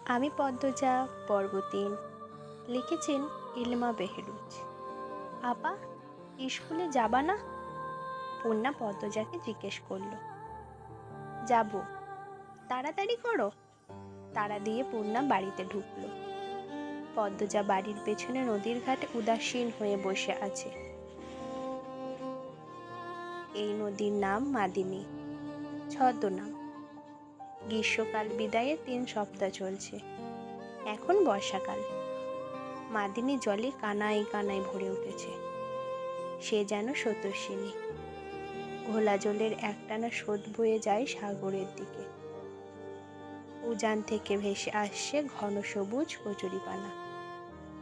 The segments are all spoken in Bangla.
আমি পদ্মজা, পর্ব ৩। লিখেছেন ইলমা বেহরুজ। আপা, স্কুলে যাবা না? পূর্ণা পদ্মজাকে জিজ্ঞেস করল। যাব। তাড়াতাড়ি করো। তাড়া দিয়ে পূর্ণা বাড়িতে ঢুকল। পদ্মজা বাড়ির পেছনে নদীর ঘাটে উদাসীন হয়ে বসে আছে। এই নদীর নাম মাদিনী, ছদ্মনাম। গ্রীষ্মকাল বিদায়ে ৩ সপ্তাহ চলছে। এখন বর্ষাকাল। মাদিনী জলে কানায় কানায় ভরে উঠেছে। সে যেন স্রোতস্বিনী। ঘোলা জলের একটানা স্রোত বয়ে যায় সাগরের দিকে। উজান থেকে ভেসে আসছে ঘন সবুজ কচুরিপানা।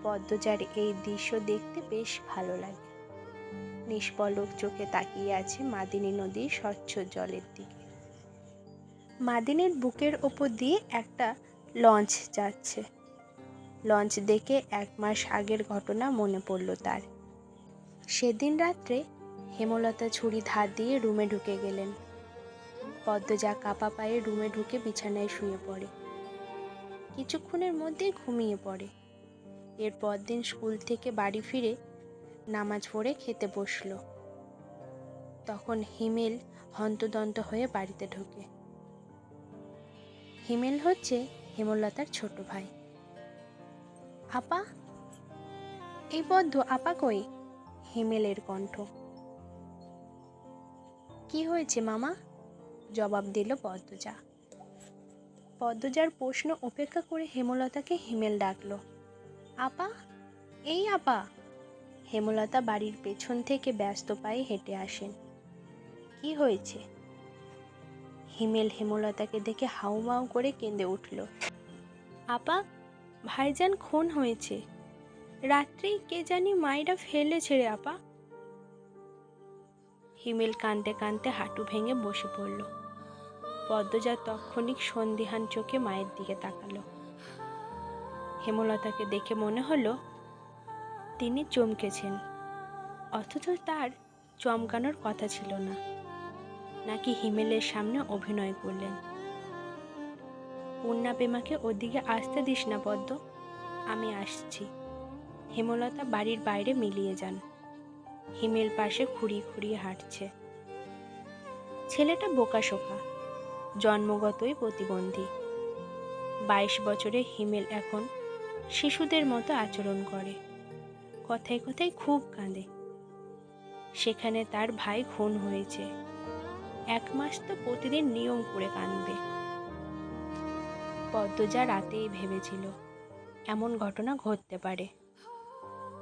পদ্মজার এই দৃশ্য দেখতে বেশ ভালো লাগে। নিষ্পলক চোখে তাকিয়ে আছে মাদিনী নদীর স্বচ্ছ জলের দিকে। মাদিনীর বুকের ওপর দিয়ে একটা লঞ্চ যাচ্ছে। লঞ্চ দেখে ১ মাস আগের ঘটনা মনে পড়ল তার। সেদিন রাত্রে হেমলতা ছুরি ধার দিয়ে রুমে ঢুকে গেলেন। পদ্মজা কাপা পায়ে রুমে ঢুকে বিছানায় শুয়ে পড়ে। কিছুক্ষণের মধ্যেই ঘুমিয়ে পড়ে। এর পরদিন স্কুল থেকে বাড়ি ফিরে নামাজ পড়ে খেতে বসল। তখন হিমেল হন্তদন্ত হয়ে বাড়িতে ঢোকে। হিমেল হচ্ছে হেমলতার ছোট ভাই। আপা, এই পদ্ম আপা কই? হিমেলের কণ্ঠ। কি হয়েছে মামা? জবাব দিল পদ্মজা। পদ্মজার প্রশ্ন উপেক্ষা করে হেমলতাকে হিমেল ডাকল। আপা, এই আপা। হেমলতা বাড়ির পেছন থেকে ব্যস্ত পায়ে হেঁটে আসেন। কি হয়েছে? হিমেল হেমলতাকে দেখে হাউমাউ করে কেঁদে উঠল। আপা, ভাইজান খুন হয়েছে। রাত্রেই কে জানি মাইরা ফেলেছে রে আপা। হিমেল কাঁদতে কাঁদতে হাঁটু ভেঙে বসে পড়ল। পদ্মজা তৎক্ষণিক সন্দিহান চোখে মায়ের দিকে তাকালো। হেমলতাকে দেখে মনে হলো তিনি চমকেছেন, অথচ তার চমকানোর কথা ছিল না। নাকি হিমেলের সামনে অভিনয় করলেন। পূর্ণা পেমাকে ওদিকে আসতে দিস না পদ্ম, আমি আসছি। হেমলতা বাড়ির বাইরে মিলিয়ে যান। হিমেল পাশে খুঁড়িয়ে খুঁড়িয়ে হাঁটছে। ছেলেটা বোকাশোকা, জন্মগতই প্রতিবন্ধী। ২২ বছরে হিমেল এখন শিশুদের মতো আচরণ করে। কথায় কথায় খুব কাঁদে। সেখানে তার ভাই খুন হয়েছে। ১ মাস তো প্রতিদিন নিয়ম করে কাঁদবে। পদ্মজা রাতেই ভেবেছিল এমন ঘটনা ঘটতে পারে,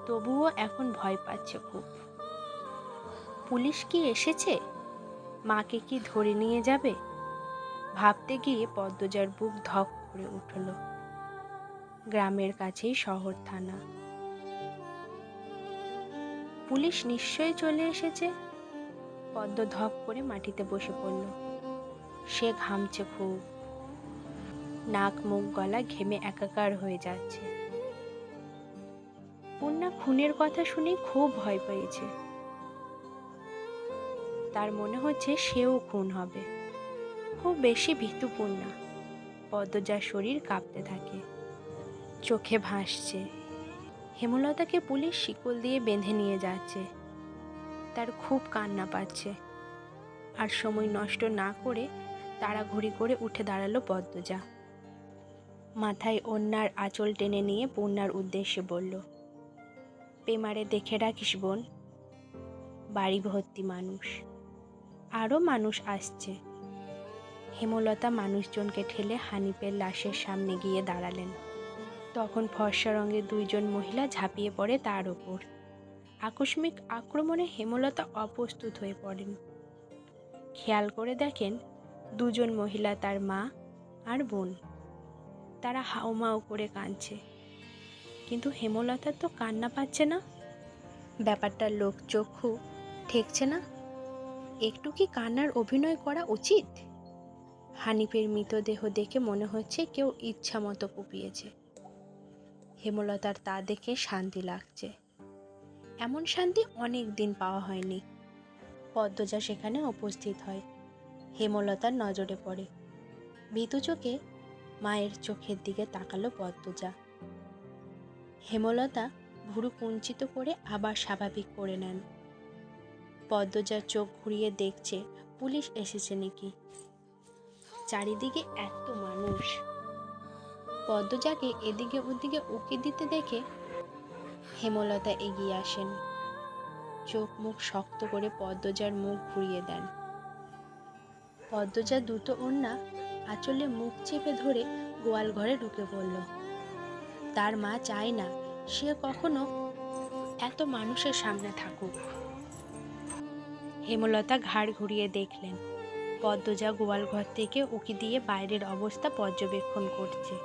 তবুও এখন ভয় পাচ্ছে খুব। পুলিশ কি এসেছে? মাকে কি ধরে নিয়ে যাবে? ভাবতে গিয়ে পদ্মজার বুক ধক করে উঠল। গ্রামের কাছেই শহর থানা। পুলিশ নিশ্চয়ই চলে এসেছে। পদ্ম ধপ করে মাটিতে বসে পড়ল। সে ঘামছে খুব। নাক মুখ গলা ঘেমে একাকার হয়ে যাচ্ছে। পূর্ণা খুনের কথা শুনে খুব ভয় পেয়েছে। তার মনে হচ্ছে সেও খুন হবে। খুব বেশি ভীতু পূর্ণা। পদ্মজার শরীর কাঁপতে থাকে, চোখে ভাসছে। হেমলতাকে পুলিশ শিকল দিয়ে বেঁধে নিয়ে যাচ্ছে। তার খুব কান্না পাচ্ছে। আর সময় নষ্ট না করে তাড়াহুড়ি করে উঠে দাঁড়ালো পদ্মজা। মাথায় ওড়নার আঁচল টেনে নিয়ে পূর্ণার উদ্দেশ্যে বলল, পেমারে দেখে রাখিস বোন। বাড়ি ভর্তি মানুষ, আরও মানুষ আসছে। হেমলতা মানুষজনকে ঠেলে হানিফের লাশের সামনে গিয়ে দাঁড়ালেন। তখন ফর্সা রঙের ২ জন মহিলা ঝাঁপিয়ে পড়ে তার ওপর। আকস্মিক আক্রমণে হেমলতা অপ্রস্তুত হয়ে পড়েন। খেয়াল করে দেখেন ২ জন মহিলা তার মা আর বোন। তারা হাউমাউ করে কাঁদছে, কিন্তু হেমলতার তো কান্না পাচ্ছে না। ব্যাপারটা লোকচক্ষু ঠেকছে না। একটু কি কান্নার অভিনয় করা উচিত? হানিফের মৃতদেহ দেখে মনে হচ্ছে কেউ ইচ্ছা মতো কুপিয়েছে। হেমলতার তা দেখে শান্তি লাগছে। এমন শান্তি অনেক দিন পাওয়া হয়নি। পদ্মজা সেখানে উপস্থিত হয়। হেমলতার নজরে পড়ে। ভীতু চোখে মায়ের চোখের দিকে তাকালো পদ্মজা। হেমলতা ভুরু কুঞ্চিত করে আবার স্বাভাবিক করে নেন। পদ্মজার চোখ ঘুরিয়ে দেখছে পুলিশ এসেছে নাকি। চারিদিকে এত মানুষ। পদ্মজাকে এদিকে ওদিকে উকি দিতে দেখে হেমলতা এগিয়ে আসেন। চোখ মুখ শক্ত করে পদ্মজার মুখ ঘুরিয়ে দেন। পদ্মজা দুটো ওড়না আঁচলে মুখ চেপে ধরে গোয়াল ঘরে ঢুকে পড়ল। তার মা চায় না সে কখনো এত মানুষের সামনে থাকুক। হেমলতা ঘাড় ঘুরিয়ে দেখলেন পদ্মজা গোয়াল ঘর থেকে উকি দিয়ে বাইরের অবস্থা পর্যবেক্ষণ করছে।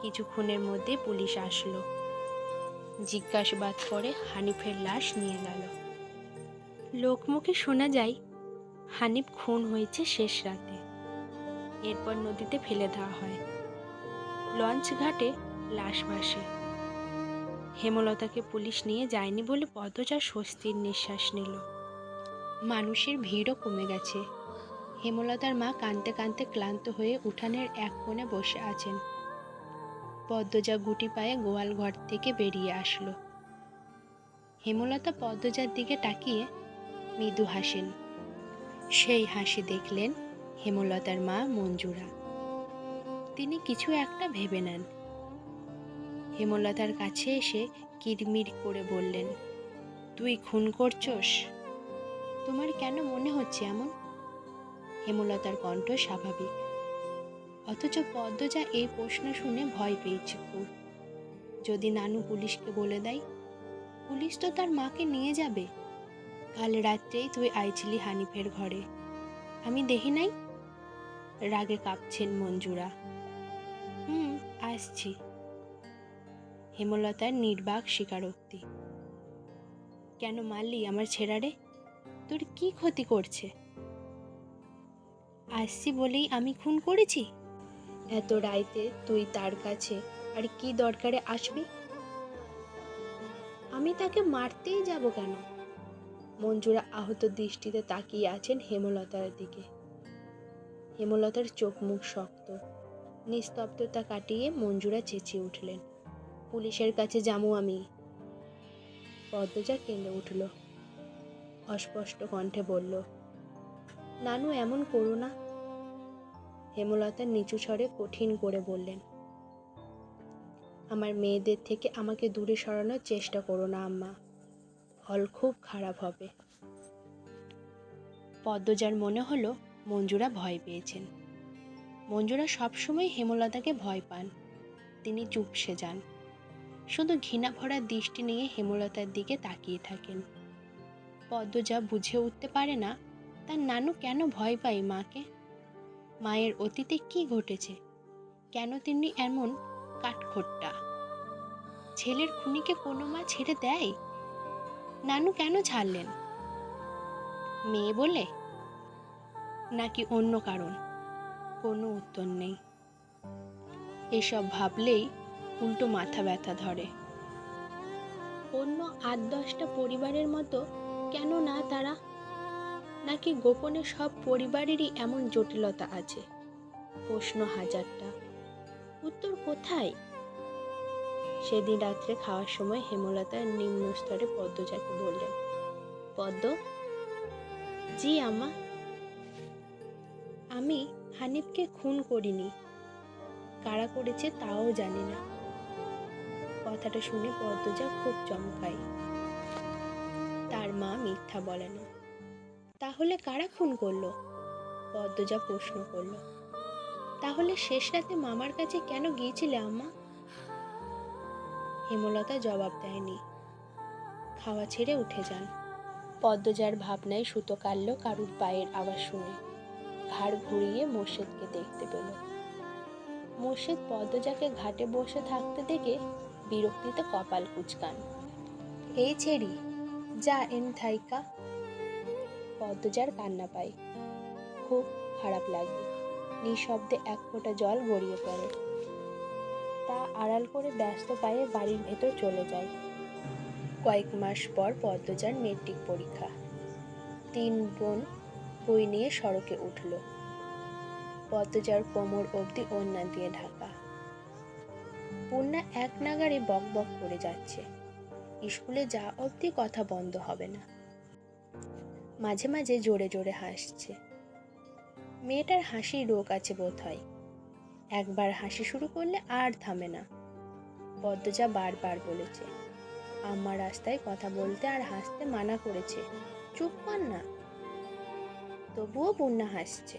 কিছুক্ষণের মধ্যে পুলিশ আসলো। জিজ্ঞাসাবাদ করে হানিফের লাশ নিয়ে গেল। লোকমুখে শোনা যায় হানিফ খুন হয়েছে শেষ রাতে। এরপর নদীতে ফেলে দেওয়া হয়। লঞ্চ ঘাটে লাশ ভাসে। হেমলতাকে পুলিশ নিয়ে যায়নি বলে পদ্মজা স্বস্তির নিঃশ্বাস নিল। মানুষের ভিড়ও কমে গেছে। হেমলতার মা কাঁদতে কাঁদতে ক্লান্ত হয়ে উঠানের এক কোণে বসে আছেন। পদ্মজা গুটি পায়ে গোয়াল ঘর থেকে বেরিয়ে আসলো। হেমলতা পদ্মজার দিকে তাকিয়ে মৃদু হাসেন। সেই হাসি দেখলেন হেমলতার মা মঞ্জুরা। তিনি কিছু একটা ভেবে নেন। হেমলতার কাছে এসে কিরমির করে বললেন, তুই খুন করছস? তোমার কেন মনে হচ্ছে এমন? হেমলতার কণ্ঠ স্বাভাবিক, অথচ পদ্মজা এই প্রশ্ন শুনে ভয় পেয়েছে খুব। যদি নানু পুলিশকে বলে দেয়? পুলিশ তো তার মাকে নিয়ে যাবে। কাল রাত্রেই তুই আইছিলি হানিফের ঘরে, আমি দেখি নাই? রাগে কাঁপছেন মঞ্জুরা। আসছি। হেমলতার নির্বাক স্বীকারোক্তি। কেন মারলি আমার ছেড়ারে? তোর কি ক্ষতি করছে? আসছি বলেই আমি খুন করেছি? এত রাইতে তুই তার কাছে আর কি দরকারে আসবি? আমি তাকে মারতেই যাব কেন? মঞ্জুরা আহত দৃষ্টিতে তাকিয়ে আছেন হেমলতার দিকে। হেমলতার চোখ মুখ শক্ত। নিস্তব্ধতা কাটিয়ে মঞ্জুরা চেঁচিয়ে উঠলেন, পুলিশের কাছে যাবো আমি। পদ্মজা কেঁদে উঠল। অস্পষ্ট কণ্ঠে বলল, নানু এমন করো না। হেমলতা নিচু স্বরে কঠিন করে বললেন, আমার মেয়েদের থেকে আমাকে দূরে সরানোর চেষ্টা করো না আম্মা, ফল খুব খারাপ হবে। পদ্মজার মনে হলো মঞ্জুরা ভয় পেয়েছেন। মঞ্জুরা সবসময় হেমলতাকে ভয় পান। তিনি চুপসে যান, শুধু ঘৃণা ভরা দৃষ্টি নিয়ে হেমলতার দিকে তাকিয়ে থাকেন। পদ্মজা বুঝে উঠতে পারে না তার নানু কেন ভয় পায় মাকে। মায়ের অতীতে কি ঘটেছে? কেন তিনি এমন কাঠখোট্টা? ছেলের খুনিকে কোনো মা ছেড়ে দেয়? নানু কেন ছাড়লেন? মেয়ে বলে, নাকি অন্য কারণ? কোনো উত্তর নেই। এসব ভাবলেই উল্টো মাথা ব্যথা ধরে। অন্য ৮-১০টা পরিবারের মতো কেন না তারা? নাকি গোপনে সব পরিবারেরই এমন জটিলতা আছে? প্রশ্ন হাজারটা, উত্তর কোথায়? সেদিন রাত্রে খাওয়ার সময় হেমলতা নিম্ন স্তরে পদ্মজাকে বললেন, পদ্ম। জি আম্মা। আমি হানিফকে খুন করিনি, কারা করেছে তাও জানি না। কথাটা শুনে পদ্মজা খুব চমকায়। তার মা মিথ্যা বলে না। তাহলে কারা খুন করলো? পদ্মজা প্রশ্ন করল। তাহলে শেষ রাতে মামার কাছে কেন গিয়েছিলে আম্মা? হেমলতা জবাব দেয়নি। খাওয়া ছেড়ে উঠে যান। পদ্মজার ভাবনায় সুতো কাটল কারুর পায়ের আওয়াজ শুনে। ঘাড় ঘুরিয়ে মোর্শেদকে দেখতে পেল। মোর্শেদ পদ্মজাকে ঘাটে বসে থাকতে দেখে বিরক্তিতে কপাল কুঁচকান। এই ছেড়ি, যা এন থাইকা। পদ্মজার কান্না পায়। খুব খারাপ লাগে। নিঃশব্দে এক ফোঁটা জল গড়িয়ে পড়ে। তা আড়াল করে ব্যস্ত পায়ে বাড়ির ভেতর চলে যায়। কয়েক মাস পর পদ্মজার মেট্রিক পরীক্ষা। ৩ বোন বই নিয়ে সড়কে উঠল। পদ্মজার কোমর অবধি ওড়না দিয়ে ঢাকা। পূর্ণা এক নাগাড়ে বক বক করে যাচ্ছে। স্কুলে যা অবধি কথা বন্ধ হবে না। মাঝে মাঝে জোরে জোরে হাসছে। মেয়েটার হাসির রোগ আছে বোধ হয়। একবার হাসি শুরু করলে আর থামে না। পদ্মজা বারবার বলেছে, আম্মা রাস্তায় কথা বলতে আর হাসতে মানা করেছে, চুপ কর না। তবুও পূর্ণা হাসছে।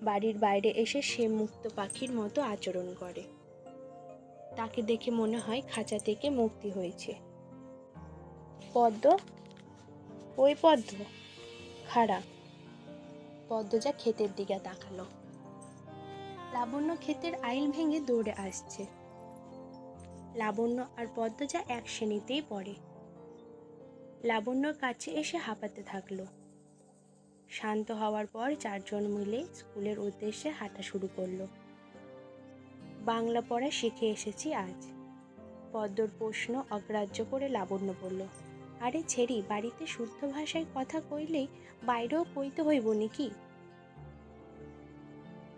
বাড়ির বাইরে এসে সে মুক্ত পাখির মতো আচরণ করে। তাকে দেখে মনে হয় খাঁচা থেকে মুক্তি হয়েছে। পদ্ম, ওই পদ্ম, খাড়া। পদ্মজা ক্ষেতের দিকে তাকালো। লাবণ্য ক্ষেতের আইল ভেঙে দৌড়ে আসছে। লাবণ্য আর পদ্মজা এক শ্রেণীতেই পড়ে। লাবণ্যর কাছে এসে হাঁপাতে থাকলো। শান্ত হওয়ার পর চারজন মিলে স্কুলের উদ্দেশ্যে হাঁটা শুরু করলো। বাংলা পড়া শিখে এসেছি আজ। পদ্মর প্রশ্ন অগ্রাহ্য করে লাবণ্য বলল, আরে ছেড়ি, বাড়িতে শুদ্ধ ভাষায় কথা কইলেই বাইরেও কইতে হইব নাকি?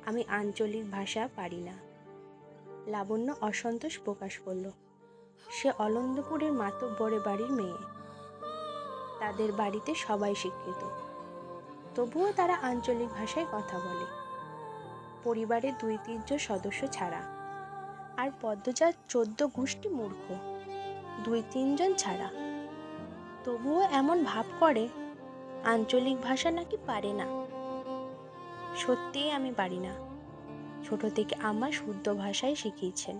আমি আঞ্চলিক ভাষা পারি না। লাবণ্য অসন্তোষ প্রকাশ করল। সে অলন্দপুরের মাতব্বরের বাড়ির মেয়ে। তাদের বাড়িতে সবাই শিক্ষিত, তবুও তারা আঞ্চলিক ভাষায় কথা বলে, পরিবারের 2-3 সদস্য ছাড়া। আর পদ্মজার 14 গোষ্ঠী মূর্খ, 2-3 জন ছাড়া। তবুও এমন ভাব করে আঞ্চলিক ভাষা নাকি পারে না। সত্যিই আমি পারি না। ছোট থেকে আমার শুদ্ধ ভাষায় শিখিয়েছেন,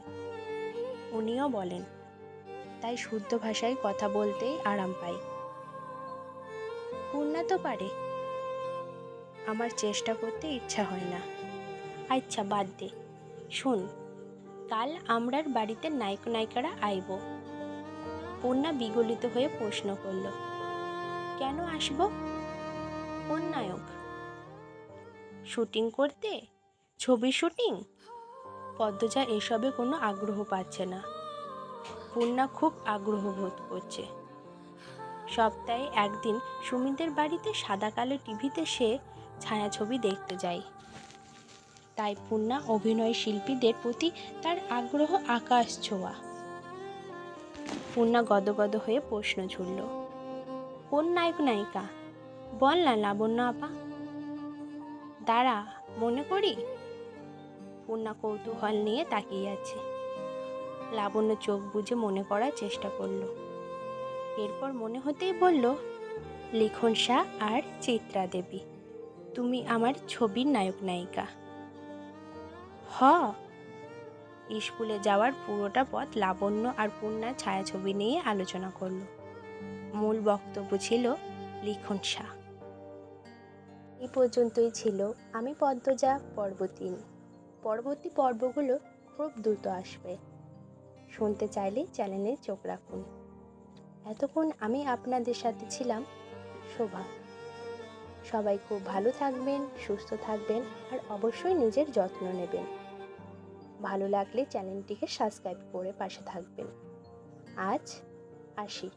উনিও বলেন, তাই শুদ্ধ ভাষায় কথা বলতেই আরাম পাই। পূর্ণা তো পারে, আমার চেষ্টা করতে ইচ্ছা হয় না। আচ্ছা বাদ দে, শুন, কাল আমরার বাড়িতে নায়ক নায়িকারা আইব। পূর্ণা বিগলিত হয়ে প্রশ্ন করল, কেন আসব? কোন নায়ক? শুটিং করতে? ছবি শুটিং? পদ্মজা এসবে কোনো আগ্রহ পাচ্ছে না। পূর্ণা খুব আগ্রহ বোধ করছে। সপ্তাহে একদিন সুমিদের বাড়িতে সাদা কালো টিভিতে সে ছায়াছবি দেখতে যায়। তাই পূর্ণা অভিনয় শিল্পীদের প্রতি তার আগ্রহ আকাশ ছোঁয়া। পূর্ণা গদগদ হয়ে প্রশ্ন ছুড়ল, কোন নায়ক নায়িকা? বল না লাবণ্য আপা। দাঁড়া, মনে করি। পূর্ণা কৌতূহল নিয়ে তাকিয়ে আছে। লাবণ্য চোখ বুজে মনে করার চেষ্টা করল। এরপর মনে হতেই বলল, লিখন শাহ আর চিত্রা দেবী, তুমি আমার ছবির নায়ক নায়িকা। হ। স্কুলে যাওয়ার পুরোটা পথ লাবণ্য আর পূর্ণার ছায়াছবি নিয়ে আলোচনা করল। মূল বক্তব্য ছিল লিখন শাহ। এই পর্যন্তই ছিল আমি পদ্মজা পর্ব 3। পরবর্তী পর্বগুলো খুব দ্রুত আসবে। শুনতে চাইলে চ্যানেলে চোখ রাখুন। এতক্ষণ আমি আপনাদের সাথে ছিলাম শোভা। সবাই খুব ভালো থাকবেন, সুস্থ থাকবেন, আর অবশ্যই নিজের যত্ন নেবেন। ভালো লাগলে চ্যানেলটিকে সাবস্ক্রাইব করে পাশে থাকবেন। আজ আসি।